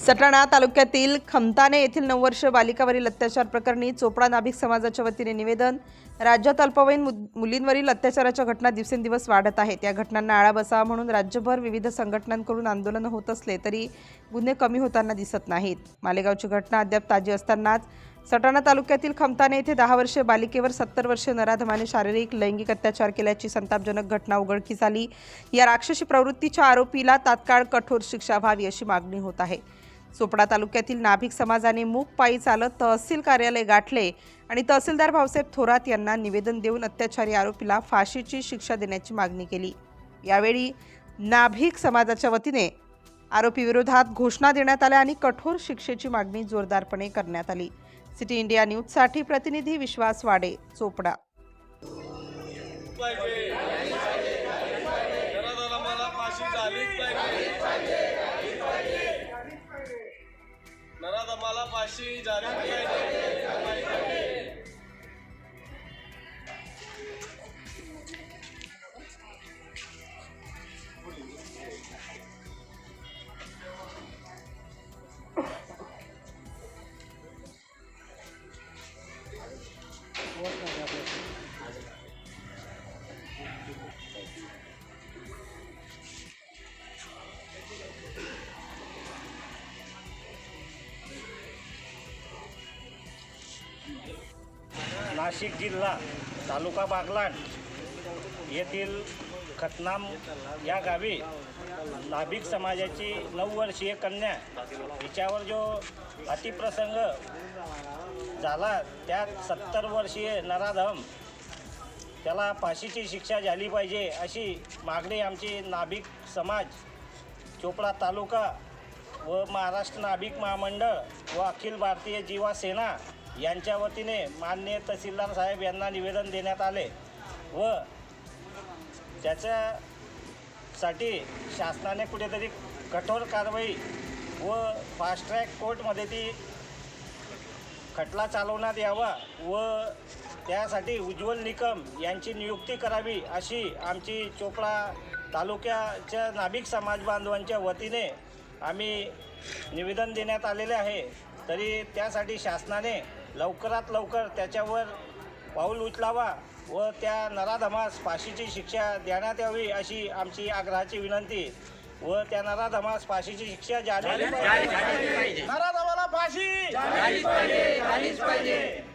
सटाणा तालुक्यातील खमताणे येथील 9 वर्षीय बालिकावरील अत्याचार प्रकरणी चोपडा नाभिक समाजाच्या वतीने निवेदन। राज्यात अल्पवयीन मुलींवरील अत्याचाराच्या घटना दिवसेंदिवस वाढत आहेत। या घटनांना आळा बसावा म्हणून राज्यभर विविध संघटनांकडून आंदोलन होत असले तरी गुन्हे कमी होताना दिसत नाहीत। मालेगावची घटना अद्याप ताजी असतानाच सटाणा तालुक्यातील खमताणे येथे 10 वर्षीय बालिकेवर 70 वर्षीय नराधमाने शारीरिक लैंगिक अत्याचार केल्याची संतापजनक घटना उघडकीस आली। या राक्षसी प्रवृत्तीच्या आरोपीला तात्काळ कठोर शिक्षा व्हावी अशी मागणी होत आहे। चोपडा तालुक्यातील नाभिक समाजाने मूक पायी चालत तहसील कार्यालय गाठले आणि तहसीलदार भाऊसाहेब थोरात यांना निवेदन देऊन अत्याचारी आरोपीला फाशीची शिक्षा देण्याची मागणी केली। यावेळी नाभिक समाजाच्या वतीने आरोपी विरोधात घोषणा देण्यात आल्या आणि कठोर शिक्षेची मागणी जोरदारपणे करण्यात आली। सिटी इंडिया न्यूज साठी प्रतिनिधी विश्वास वाडे, चोपडा। नराधमाला फाशी झाली पाहिजे। नाशिक जिल्हा तालुका बागलाण येथील खतनाम या गावी नाभिक समाजाची 9 वर्षीय कन्या हिच्यावर जो अतिप्रसंग झाला त्यात 70 वर्षीय नराधम त्याला फाशीची शिक्षा झाली पाहिजे अशी मागणी आमची नाभिक समाज चोपडा तालुका व महाराष्ट्र नाभिक महामंडळ व अखिल भारतीय जीवा सेना यांच्या वतीने माननीय तहसीलदार साहेब यांना निवेदन देण्यात आले व त्याच्यासाठी शासनाने कुठेतरी कठोर कारवाई व फास्ट ट्रॅक कोर्टमध्ये ती खटला चालवण्यात यावा व त्यासाठी उज्ज्वल निकम यांची नियुक्ती करावी अशी आमची चोपडा तालुक्याच्या नाभिक समाज बांधवांच्या वतीने आम्ही निवेदन देण्यात आलेले आहे। तरी त्यासाठी शासनाने लवकरात लवकर त्याच्यावर पाऊल उचलावा व त्या नराधमास फाशीची शिक्षा देण्यात यावी अशी आमची आग्रहाची विनंती व त्या नराधमास फाशीची शिक्षा झाली पाहिजे। नराधमाला फाशी झालीच पाहिजे।